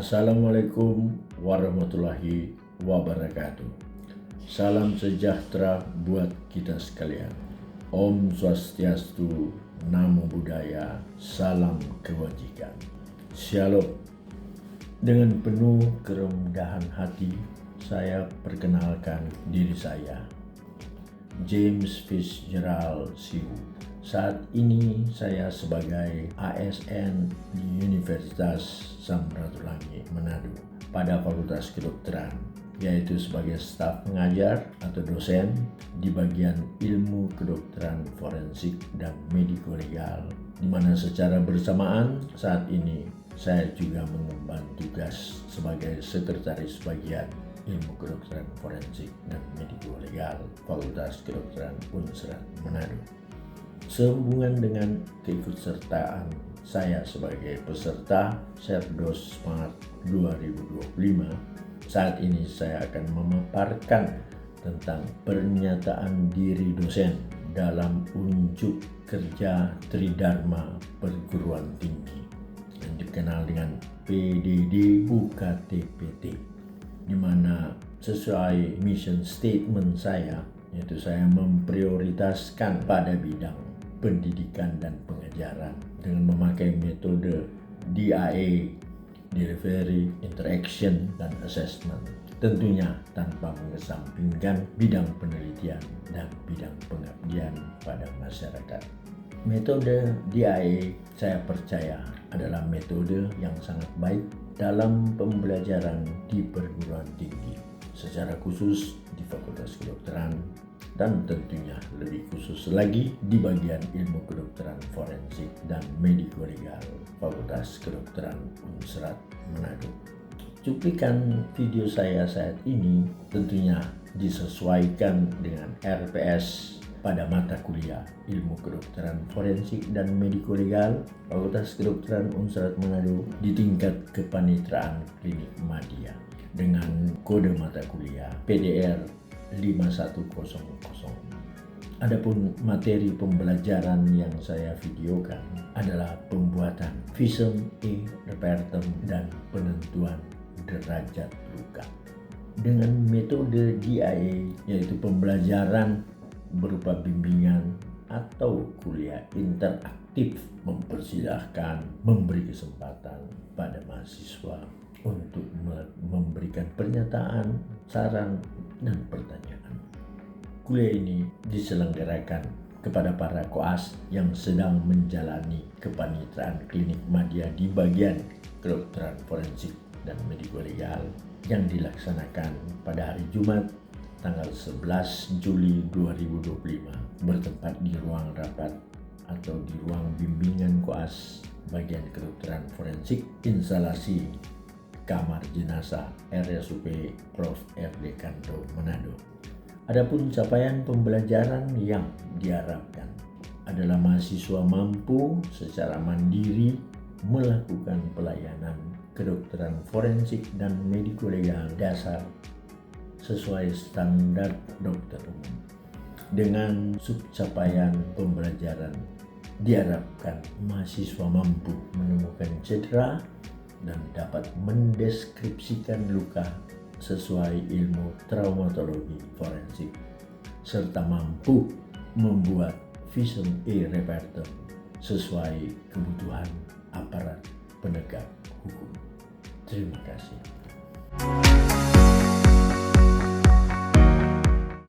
Assalamualaikum warahmatullahi wabarakatuh. Salam sejahtera buat kita sekalian. Om Swastiastu, Namo Buddhaya, salam kebajikan. Shalom. Dengan penuh kerendahan hati, saya perkenalkan diri saya, James Fitzgerald Siu. Saat ini saya sebagai ASN di Universitas Samratulangi, Manado pada Fakultas Kedokteran, yaitu sebagai staf pengajar atau dosen di bagian ilmu kedokteran forensik dan mediko-legal, di mana secara bersamaan saat ini saya juga mengemban tugas sebagai sekretaris bagian ilmu kedokteran forensik dan mediko-legal Fakultas Kedokteran Unsrat Manado. Sehubungan dengan keikutsertaan saya sebagai peserta Serdos Smart 2025, saat ini saya akan memaparkan tentang pernyataan diri dosen dalam unjuk kerja Tridharma Perguruan Tinggi yang dikenal dengan PDD UKT-PT, di mana sesuai mission statement saya, yaitu saya memprioritaskan pada bidang pendidikan dan pengajaran dengan memakai metode DIA, Delivery, Interaction, dan Assessment, tentunya tanpa mengesampingkan bidang penelitian dan bidang pengabdian pada masyarakat. Metode DIA saya percaya adalah metode yang sangat baik dalam pembelajaran di perguruan tinggi, secara khusus di Fakultas Kedokteran, dan tentunya lebih khusus lagi di bagian ilmu kedokteran forensik dan mediko-legal Fakultas Kedokteran Unsrat Manado. Cuplikan video saya saat ini tentunya disesuaikan dengan RPS pada mata kuliah ilmu kedokteran forensik dan mediko-legal Fakultas Kedokteran Unsrat Manado di tingkat kepanitraan klinik Madya dengan kode mata kuliah PDR 5100. Adapun materi pembelajaran yang saya videokan adalah pembuatan visum e repertum dan penentuan derajat luka dengan metode DIA, yaitu pembelajaran berupa bimbingan atau kuliah interaktif, mempersilahkan, memberi kesempatan pada mahasiswa untuk memberikan pernyataan, saran, dan pertanyaan. Kuliah ini diselenggarakan kepada para koas yang sedang menjalani kepanitraan klinik Madya di bagian kedokteran forensik dan mediko-legal yang dilaksanakan pada hari Jumat tanggal 11 Juli 2025 bertempat di ruang rapat atau di ruang bimbingan koas bagian kedokteran forensik instalasi Kamar Jenazah RSUP Prof. R.D. Kanto, Manado. Adapun capaian pembelajaran yang diharapkan adalah mahasiswa mampu secara mandiri melakukan pelayanan kedokteran forensik dan mediko-legal dasar sesuai standar dokter umum. Dengan subcapaian pembelajaran diharapkan mahasiswa mampu menemukan cedera dan dapat mendeskripsikan luka sesuai ilmu traumatologi forensik, serta mampu membuat visum e repertum sesuai kebutuhan aparat penegak hukum. Terima kasih.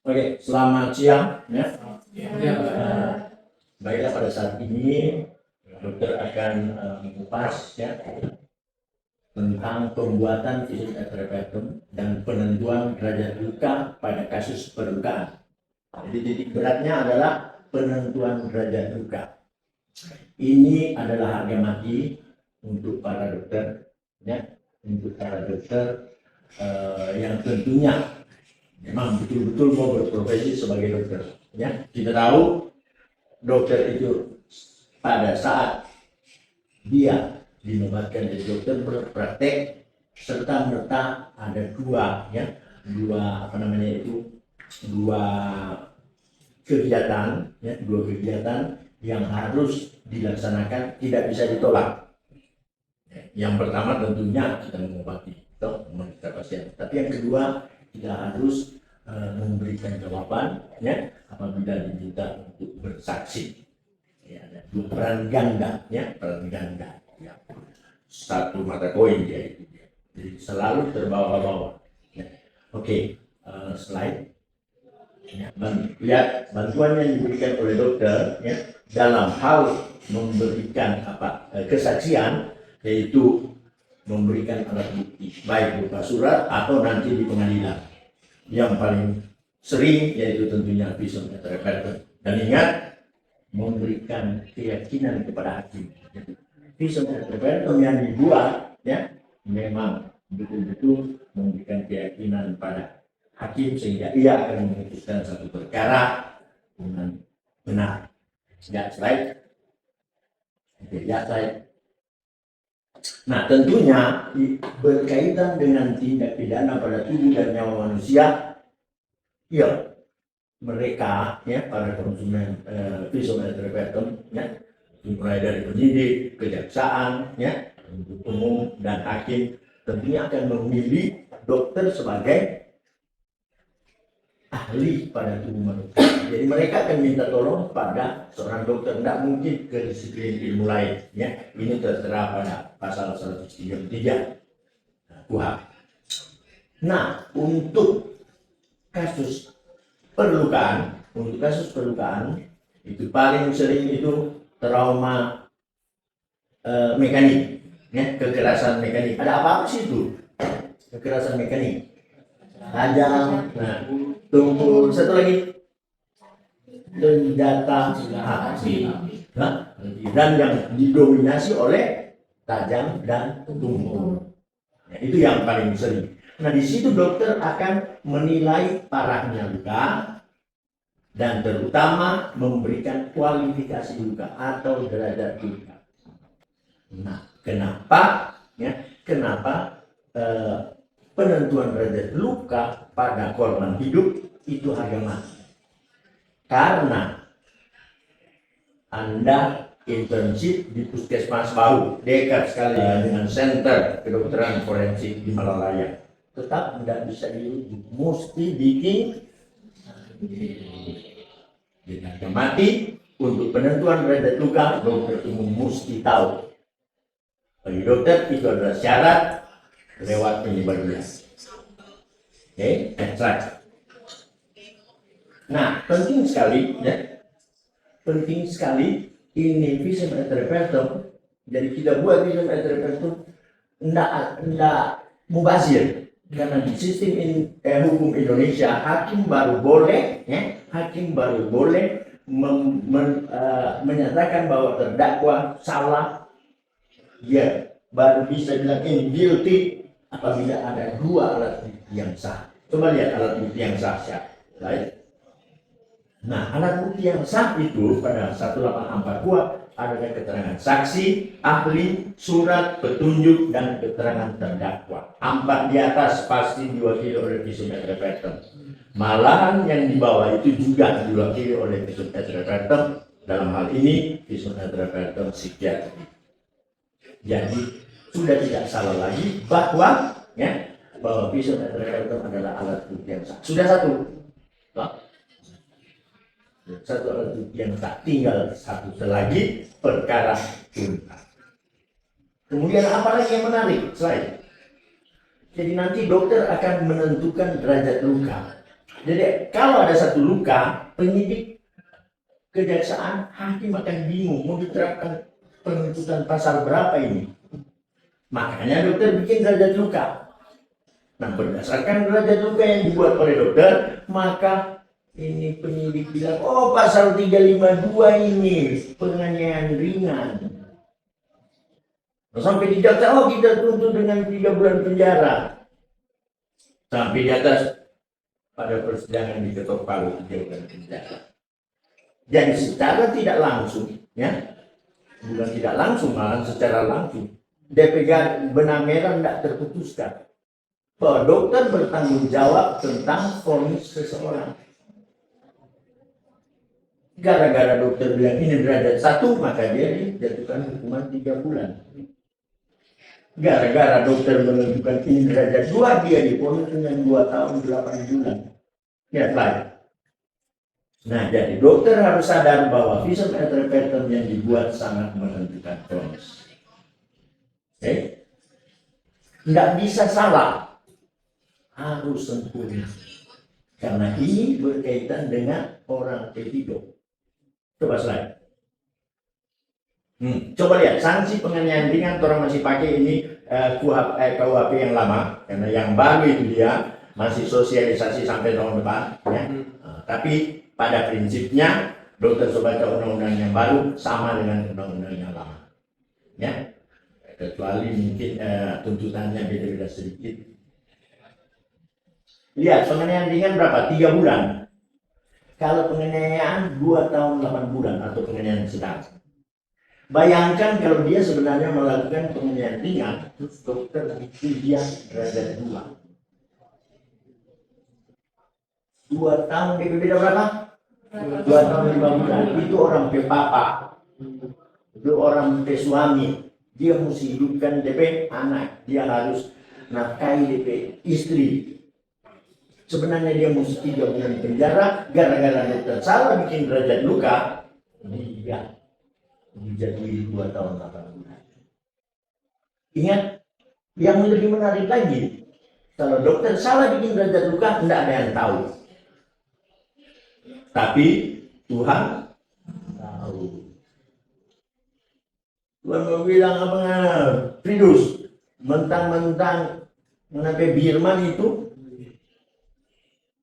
Oke, selamat siang ya. Baiklah, pada saat ini dokter akan mengupas ya tentang pembuatan visum et repertum dan penentuan derajat luka pada kasus perlukaan. Jadi titik beratnya adalah penentuan derajat luka. Ini adalah harga mati untuk para dokter, ya, untuk para dokter yang tentunya memang betul-betul mau berprofesi sebagai dokter. Ya, kita tahu dokter itu pada saat dia dinobatkan jadi dokter berpraktek serta merta ada dua kegiatan yang harus dilaksanakan, tidak bisa ditolak. Yang pertama tentunya kita mengobati atau memeriksa pasien. Tapi yang kedua kita harus memberikan jawaban ya apabila diminta untuk bersaksi. Ya, ada dua peran ganda ya, peran ganda. Ya. Satu mata koin dia itu. Jadi selalu terbawa-bawa. Ya. Oke, slide. Ya, lihat bantuan yang diberikan oleh dokter ya dalam hal memberikan kesaksian, yaitu memberikan alat bukti baik berupa surat atau nanti di pengadilan. Yang paling sering yaitu tentunya visum et repertum. Dan ingat, memberikan keyakinan kepada hakim. Visum et repertum yang dibuat ya memang betul-betul memberikan keyakinan pada hakim sehingga ia akan memutuskan satu perkara dengan benar. Ya, slide. Oke, ya, slide. Nah, tentunya berkaitan dengan tindak pidana pada tubuh dan nyawa manusia, ya mereka ya para konsumen visum et repertum ya, mulai dari penyidik, kejaksaan, ya, penuntut umum dan hakim tentunya akan memilih dokter sebagai ahli pada tubuh manusia. Jadi mereka akan minta tolong pada seorang dokter, tidak mungkin ke disiplin ilmu lain. Ya, ini tertera pada pasal 133 KUHP. Nah, untuk kasus perlukaan, itu paling sering itu trauma mekanik, ya, kekerasan mekanik. Ada apa sih itu? Kekerasan mekanik. Tajam, nah, tumpul, satu lagi senjata api, nah, dan yang didominasi oleh tajam dan tumpul. Nah, itu yang paling sering. Nah, di situ dokter akan menilai parahnya luka dan terutama memberikan kualifikasi luka atau derajat luka. Nah, kenapa? Ya, kenapa penentuan derajat luka pada korban hidup itu harga mati? Karena Anda internship di puskesmas baru, dekat sekali dengan center kedokteran forensik di Malalaya, tetap tidak bisa dirujuk, mesti bikin harga mati. Untuk penentuan derajat luka, dokter umum mesti tahu. Bagi dokter itu adalah syarat lewat penyebar bias. Oke, next. Nah, penting sekali ya. Penting sekali ini visum et repertum. Jadi kita buat visum et repertum enggak mubazir. Karena di sistem hukum Indonesia hakim baru boleh menyatakan bahwa terdakwa salah, dia baru bisa bilang ini guilty apabila ada dua alat bukti yang sah. Coba lihat alat bukti yang sah. Right? Nah, alat bukti yang sah itu pada 184 KUHP ada keterangan saksi, ahli, surat, petunjuk, dan keterangan terdakwa. 4 di atas pasti diwakili oleh visum et repertum. Malahan yang di bawah itu juga diwakili oleh visum et repertum. Dalam hal ini visum et repertum psikiatri. Jadi sudah tidak salah lagi bahwa visum et repertum adalah alat bukti yang sah. Sudah satu alat bukti yang tak, tinggal satu lagi perkara tuntas. Kemudian apa lagi yang menarik? Slide. Jadi nanti dokter akan menentukan derajat luka. Jadi kalau ada satu luka, penyidik, kejaksaan, hakim akan bingung mau diterapkan penuntutan pasal berapa ini. Makanya dokter bikin derajat luka. Nah, berdasarkan derajat luka yang dibuat oleh dokter, maka ini penyidik bilang, oh pasal 352 ini penganiayaan ringan. Sampai di jaksa, oh kita tuntut dengan 3 bulan penjara. Sampai di atas pada persidangan diketok palu 3 bulan penjara. Jadi secara tidak langsung, bukan tidak langsung, malah secara langsung, DPG benang merah tidak terputuskan bahwa dokter bertanggung jawab tentang vonis seseorang. Gara-gara dokter bilang ini derajat 1, maka dia dijatuhkan hukuman 3 bulan. Gara-gara dokter menentukan ini derajat 2, dia diponis dengan 2 tahun 8 bulan. Ya, baik. Nah, jadi dokter harus sadar bahwa visum et repertum yang dibuat sangat menentukan vonis. Oke? Nggak bisa salah, harus sempurna. Karena ini berkaitan dengan orang ketiga. Coba slide. Coba lihat sanksi penganiayaan ringan. Orang masih pakai ini KUHP yang lama, karena yang baru itu dia masih sosialisasi sampai tahun depan. Ya. Tapi pada prinsipnya dokter baca undang-undang yang baru sama dengan undang-undang yang lama. Ya. Kecuali mungkin tuntutannya beda-beda sedikit. Lihat penganiayaan ringan berapa? 3 bulan. Kalau penganiayaan 2 tahun 8 bulan atau penganiayaan sedang. Bayangkan kalau dia sebenarnya melakukan penganiayaan ringan, terus dokter itu dia derajat 2. 2 tahun DP beda berapa? 2 tahun 5 bulan. Itu orang pepapa. Itu orang suami. Dia mesti hidupkan DP anak. Dia harus nafkahi DP istri. Sebenarnya dia mesti 3 bulan penjara, gara-gara dokter salah bikin derajat luka, dia dijatuhi 2 tahun 8 bulan. Ingat, yang lebih menarik lagi, kalau dokter salah bikin derajat luka, tidak ada yang tahu. Tapi Tuhan tahu. Tuhan mau bilang apa? Fridus, mentang-mentang mengenai Birman itu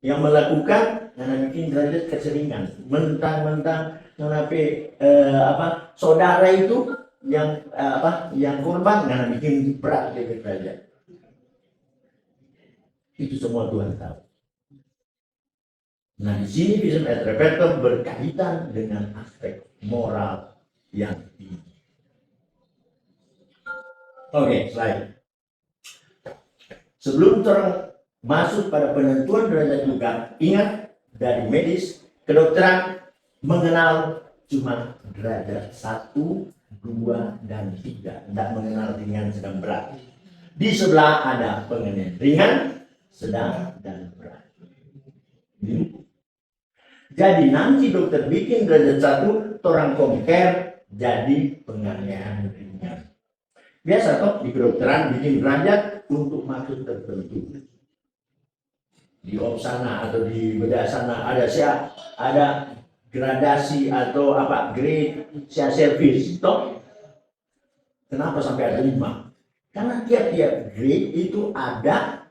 yang melakukan bikin derajat keseringan, mentang-mentang mengenai saudara itu yang yang korban bikin berat derajat. Itu semua Tuhan tahu. Nah, di sini visum et repertum berkaitan dengan aspek moral yang tinggi. Oke, slide. Sebelum masuk pada penentuan derajat luka, ingat dari medis, kedokteran mengenal cuma derajat 1, 2, dan 3. Tidak mengenal ringan, sedang, berat. Di sebelah ada pengenaan ringan, sedang, dan berat. Jadi nanti dokter bikin derajat 1, orang compare jadi penganiayaan ringan. Biasa toh di kedokteran bikin derajat untuk maksud tertentu. Di opsana atau di bedah sana ada gradasi atau grade service toh. Kenapa sampai ada 5? Karena tiap-tiap grade itu ada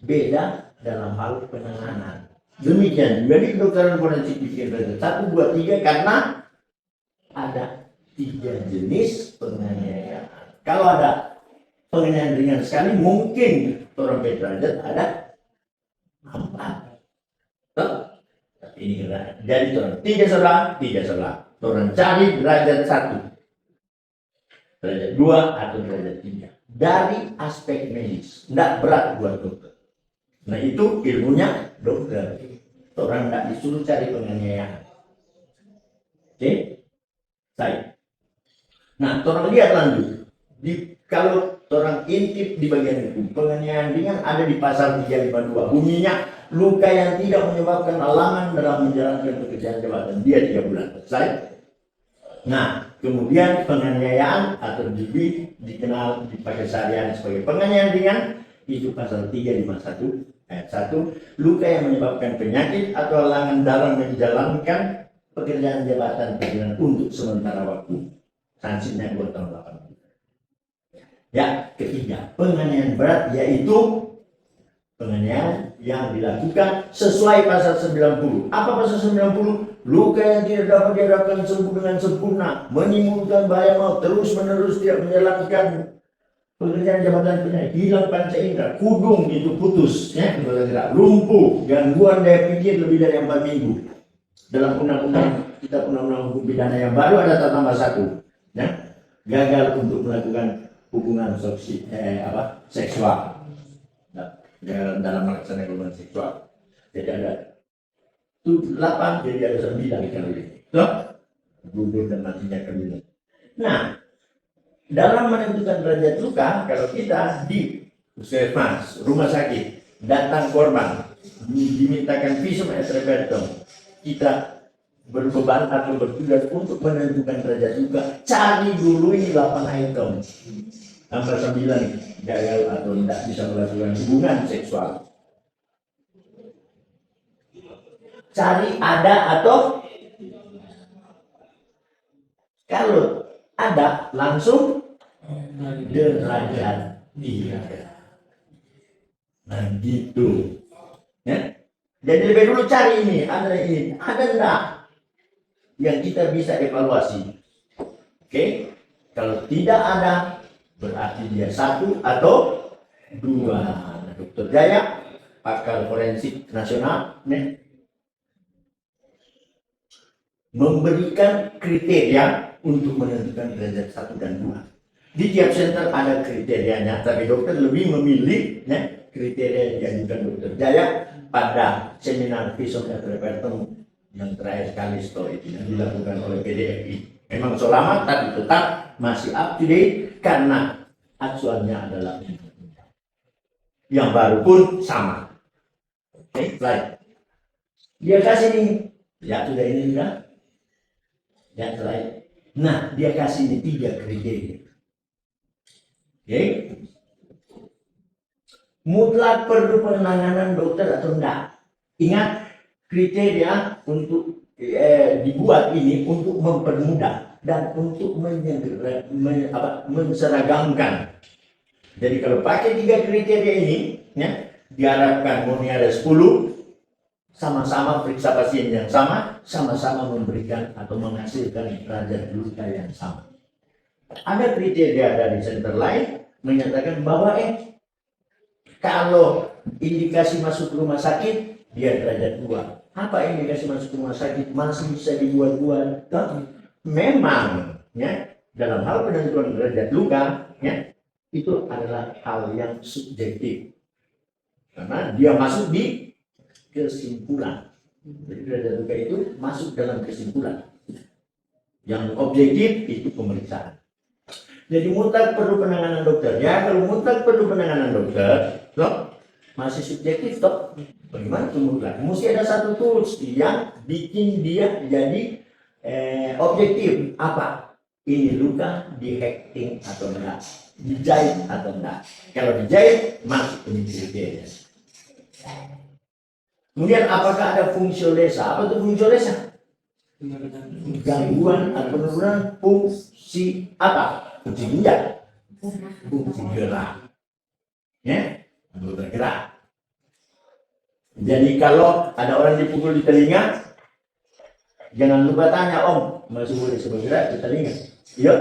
beda dalam hal penanganan. Demikian juga di kedokteran forensik bikin derajat 1, 2, 3 karena ada 3 jenis penganiayaan. Kalau ada penganiayaan ringan sekali, mungkin orang derajat ada 4. Ini jadi orang 3 sebelah. Orang cari derajat 1, derajat 2 atau derajat 3 dari aspek medis. Tidak berat buat dokter. Nah itu ilmunya dokter. Orang tidak disuruh cari penganiayaan. Oke? Saya. Nah, orang lihat lanjut. Kalau orang intip di bagian itu, penganiayaan ringan ada di pasal 352. Bunyinya luka yang tidak menyebabkan halangan dalam menjalankan pekerjaan jabatan. Dia 3 bulan. Selesai. Nah, kemudian penganiayaan atau dikenal dipakai sehari-hari sebagai penganiayaan ringan itu pasal 351 ayat 1, luka yang menyebabkan penyakit atau halangan dalam menjalankan pekerjaan jabatan pimpinan untuk sementara waktu. Sanksinya 2 tahun 8 bulan. Ya, ketiga, penganiayaan berat yaitu penganiayaan yang dilakukan sesuai pasal 90. Apa pasal 90? Luka yang tidak dapat diharapkan sembuh dengan sempurna, menimbulkan bahaya maut, terus-menerus tidak menjalankan pekerjaan jabatan penyakit, hilang panca indera, kudung itu putus, ya, lumpuh, gangguan daya pikir lebih dari 4 minggu. Dalam undang-undang hukum pidana yang baru ada tambah 1, ya, gagal untuk melakukan hubungan seksual dalam melaksanakan hubungan seksual. Jadi ada 8, jadi ada 9 kali. Gugur dan matinya kali. Nah, dalam menentukan derajat luka, kalau kita di puskesmas, rumah sakit, datang korban, dimintakan visum et repertum, kita berbeban atau bertugas untuk menentukan derajat luka, cari dulu ini 8 item. Nomor 9, gagal atau tidak bisa melakukan hubungan seksual. Cari ada atau kalau ada langsung derajat 3. Nah gitu. Ya? Jadi lebih dulu cari ini, ada enggak yang kita bisa evaluasi. Oke? Kalau tidak ada, berarti dia 1 atau 2. Nah, Dr. Jaya, pakar forensik nasional, memberikan kriteria untuk menentukan derajat 1 dan 2. Di tiap center ada kriterianya, tapi dokter lebih memilih kriteria yang diajukan Dr. Jaya pada seminar visum et repertum yang terakhir kali setelah itu yang dilakukan oleh PDFI. Memang selamat, tapi tetap masih up to date karena acuannya adalah yang baru pun sama. Oke, slide. Dia kasih nih, ya sudah ini sudah. Ya, slide. Nah, dia kasih ini 3 kriteria. Oke. Mutlak perlu penanganan dokter atau enggak? Ingat, kriteria untuk dibuat ini untuk mempermudah dan untuk menseragamkan. Jadi kalau pakai 3 kriteria ini, ya, diharapkan ada 10, sama-sama periksa pasien yang sama-sama memberikan atau menghasilkan derajat luka yang sama. Ada kriteria dari center lain menyatakan bahwa kalau indikasi masuk rumah sakit, dia derajat 2. Apa indikasi masuk rumah sakit? Masih bisa dibuat-buat. Memang, ya, dalam hal penentuan derajat luka, ya, itu adalah hal yang subjektif. Karena dia masuk di kesimpulan. Jadi derajat luka itu masuk dalam kesimpulan. Yang objektif itu pemeriksaan. Jadi mutlak perlu penanganan dokter. Ya, kalau mutlak perlu penanganan dokter, masih subjektif toh. Bagaimana itu mutlak? Mesti ada satu tools yang bikin dia jadi objektif. Apa? Ini luka di hacking atau enggak? Dijahit atau enggak? Kalau dijahit, masuk ini kriteria. Kemudian apakah ada fungsiolesa? Apa itu fungsiolesa? Gangguan atau penurunan fungsi apa? Fungsi ginjal, fungsi gerak, ya, untuk bergerak. Jadi kalau ada orang dipukul di telinga, jangan lupa tanya, Om, masih boleh bergerak di telinga? Iya.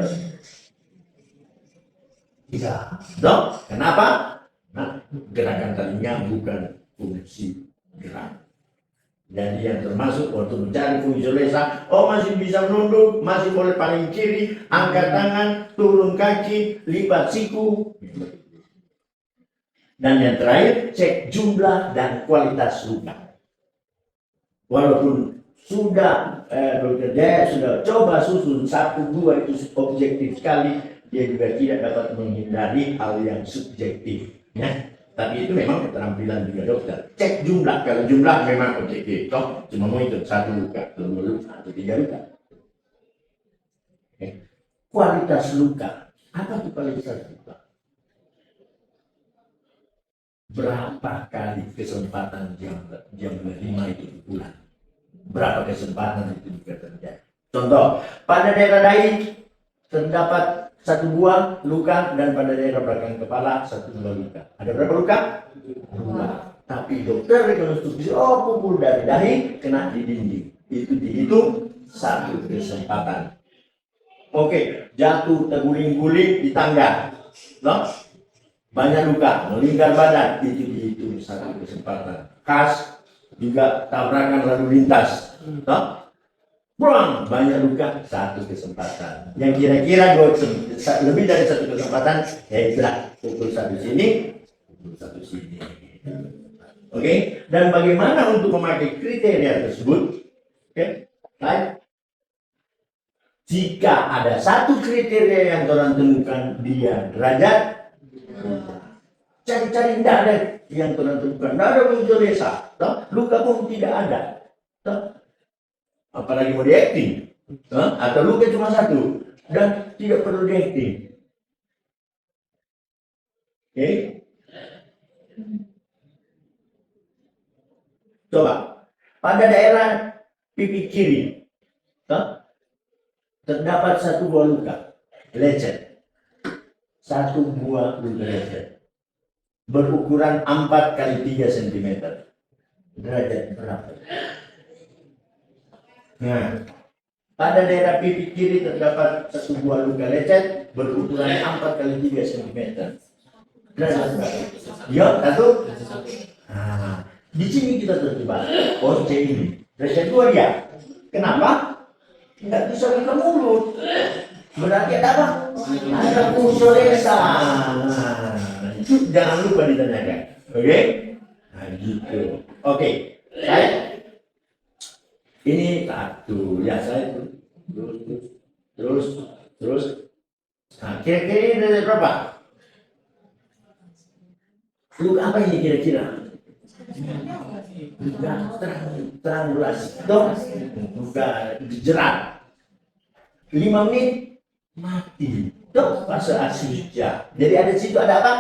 Tidak. Dok, kenapa? Nah, gerakan telinga bukan fungsi gerak. Jadi yang termasuk untuk mencari fungsiolesa, masih bisa menunduk, masih boleh paling kiri, angkat tangan, turun kaki, lipat siku. Dan yang terakhir, cek jumlah dan kualitas luka. Walaupun sudah Dr. Jaya sudah coba susun 1, 2 itu objektif sekali, dia juga tidak dapat menghindari hal yang subjektif. Ya. Tapi itu memang keterampilan juga dokter. Cek jumlah, kalau jumlah memang objektif. Toh cuma mau itu 1 luka, 2 luka, atau 3 luka. Kualitas luka. Apa itu kualitas luka? Berapa kali kesempatan jam 5 itu pulang? Berapa kesempatan itu juga terjadi? Contoh, pada daerah dahi terdapat 1 buah luka dan pada daerah belakang kepala 1 buah luka. Ada berapa luka? 2. Tapi dokter rekonstruksi, pukul dari dahi kena di dinding. Itu dihitung 1 kesempatan. Oke, jatuh terguling-guling di tangga. Loh? Banyak luka, melingkar badan, itu dihitung 1 kesempatan. Khas juga tabrakan lalu lintas. Loh? Pulang banyak luka 1 kesempatan. Yang kira-kira lebih dari 1 kesempatan, hebat. Pukul 1 sini, pukul 1 sini. Oke, dan bagaimana untuk memakai kriteria tersebut? Oke, baik. Jika ada satu kriteria yang orang temukan, dia derajat. Cari-cari tidak ada yang orang temukan. Tidak ada muncul desa. Luka pun tidak ada. Apalagi mau di-acting. Atau luka cuma satu. Dan tidak perlu di-acting. Oke? Coba. Pada daerah pipi kiri. Terdapat satu buah luka. Lecet. Satu buah luka lecet. Berukuran 4 kali 3 cm. Derajat berapa? Nah, pada daerah pipi kiri terdapat satu buah luka lecet berukuran 4 kali 3 cm. Derajat berapa? Ya, satu. Nah, di sini kita terjebak. Oh, C ini. Derajat 2 dia. Kenapa? Tidak bisa buka mulut. Berarti ada apa? Ada unsur desa. Jangan lupa ditanyakan. Oke? Nah, gitu. Oke. Saya ini satu. Ya, saya terus. Nah, kira-kira ini dari berapa? Luka apa ini kira-kira? Luka terang beras. Dong. Luka jerat. 5 menit mati. Tuh fase asija. Jadi ada situ ada apa?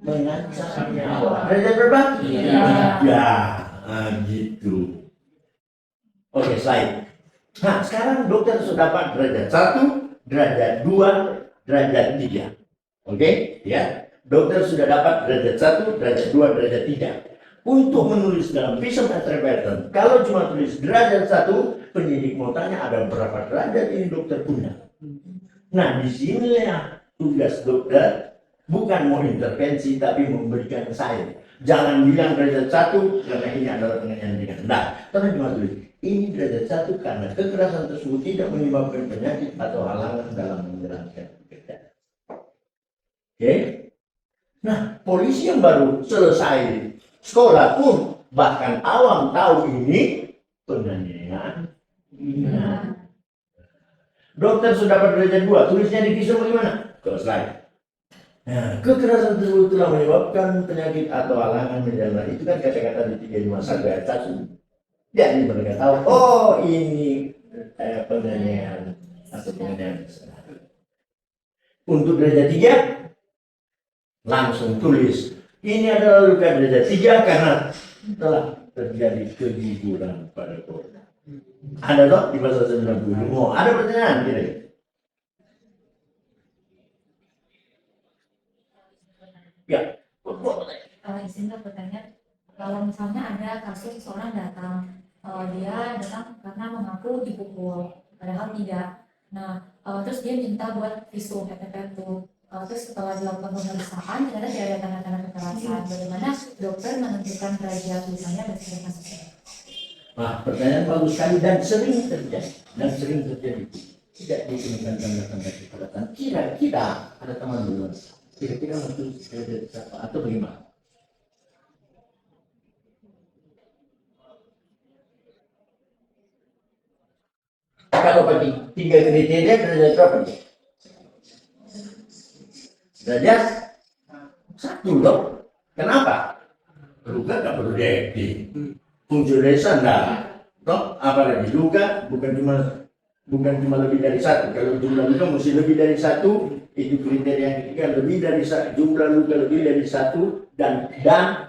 Mengancam nyawa. Derajat berapa? Ya, gitu. Oke, slide. Nah, sekarang dokter sudah dapat derajat 1, derajat 2, derajat 3. Oke, ya. Dokter sudah dapat derajat 1, derajat 2, derajat 3. Untuk menulis dalam visum et repertum, kalau cuma tulis derajat 1, penyidik mau tanya ada berapa derajat ini dokter punya. Nah, di sini ya tugas dokter bukan mau intervensi tapi memberikan sign. Jangan bilang derajat 1 karena ini adalah penganiayaan ringan. Nah, tapi cuma tulis ini derajat 1 karena kekerasan tersebut tidak menyebabkan penyakit atau halangan dalam menjalankan pekerjaan. Oke? Nah, polisi yang baru selesai sekolah pun bahkan awam tahu ini penganiayaan ringan. Dokter sudah dapat derajat 2, tulisnya di visum bagaimana? Ke slide. Nah, kekerasan tersebut telah menyebabkan penyakit atau halangan menjalankan. Itu kan kata-kata di 351 ayat 1. Jadi mereka tahu, oh ini penganiayaan atau penganiayaan. Untuk derajat 3, langsung tulis. Ini adalah luka derajat 3 karena telah terjadi keguguran pada korban. Ada toh di pasal 90. Oh, ada pertanyaan kira-kira? Ya. Izin bertanya, kalau misalnya ada kasus seseorang datang, dia datang karena mengaku dipukul, padahal tidak. Nah, terus dia minta buat visum et repertum. Terus setelah dilakukan pemeriksaan, ternyata tidak ada tanda-tanda kekerasan. Bagaimana dokter menentukan derajat misalnya berdasarkan kasusnya? Nah, pertanyaan bagus sekali dan sering terjadi. Tidak ditemukan tanda-tanda kekerasan. Kira-kira ada teman duluan. Kira-kira untuk siapa atau bagaimana? Kalau bagi 3 kriteria derajat berapa? Derajat 1 loh. Kenapa? Luka tak perlu di-acting. Unsur desa enggak. Toh apalagi luka bukan cuma lebih dari 1. Kalau jumlah luka mesti lebih dari 1. Itu kriteria yang ketiga, lebih dari jumlah luka lebih dari 1 dan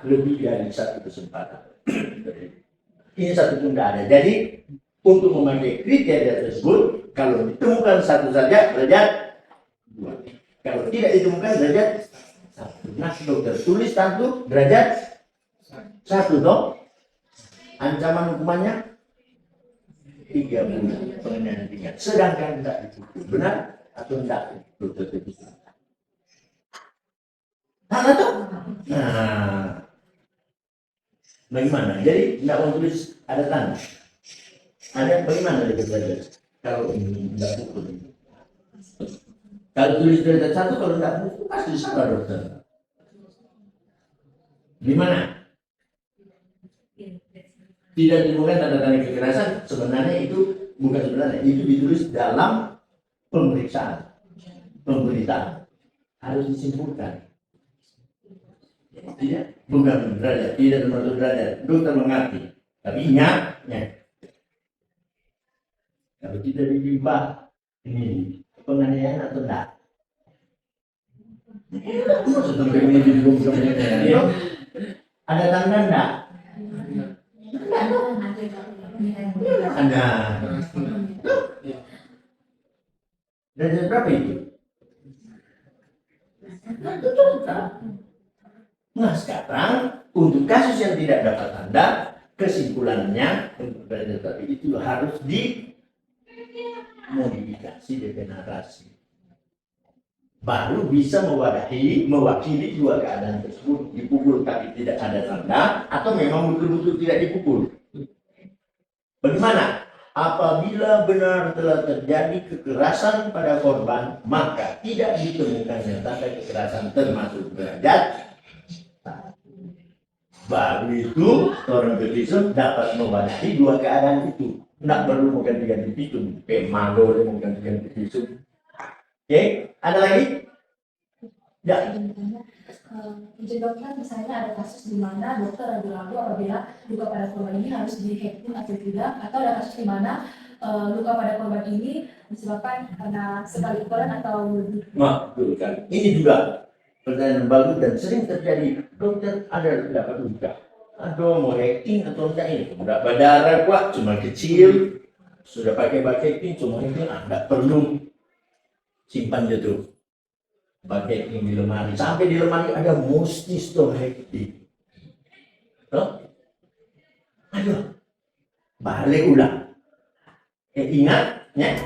lebih dari 1 kesempatan. Ini satu pun tidak ada. Jadi untuk memakai kriteria tersebut, kalau ditemukan 1 saja derajat 2. Kalau tidak ditemukan derajat 1. Nah, dokter tulis tentu derajat 1 toh. Ancaman hukumannya 3 bulan penganiayaan ringan. Sedangkan tidak dipukul. Benar atau tidak? Dokter itu. Nah, tuh. Nah, bagaimana? Jadi tidak mau tulis ada tanda. Ada bagaimana dari derajat? Kalau ini tidak pukul. Kalau tulis derajat 1, kalau tidak pukul pasti salah dokter. Gimana? Tidak ditemukan tanda-tanda kekerasan, sebenarnya itu bukan sebenarnya, itu ditulis dalam pemberitaan harus disimpulkan. Tidak, bukan derajat, tidak termasuk derajat. Dokter mengerti, tapi ingat, kalau kita ditimpa ini penganiayaan atau tidak? Ada tanda enggak? Ada. Derajat berapa itu? Nah sekarang untuk kasus yang tidak dapat tanda, kesimpulannya untuk derajat berapa itu harus dimodifikasi DP narasi. Baru bisa mewakili dua keadaan tersebut, dipukul tapi tidak ada tanda atau memang betul-betul tidak dipukul. Bagaimana? Apabila benar telah terjadi kekerasan pada korban, maka tidak ditemukannya tanda kekerasan termasuk derajat. Baru itu orang bervisum dapat mewadahi dua keadaan itu. Tidak perlu mengganti-ganti visum. Malu dia mengganti-ganti visum. Oke, ada lagi? Ya. Izin dokter, misalnya ada kasus di mana dokter ragu-ragu apabila luka pada korban ini harus dihektim atau tidak, atau ada kasus di mana luka pada korban ini disebabkan karena sekali pukulan atau lebih. Betul kan. Ini juga pertanyaan bagus dan sering terjadi. Dokter ada dapat luka. Aduh, mau hektim atau enggak ini? Enggak berdarah kuat, cuma kecil. Sudah pakai hektim, cuma itu enggak perlu simpan dia tuh. Pakai di lemari, sampai di lemari ada mustistomektik. Aduh, balik ulang. Ingat, ya.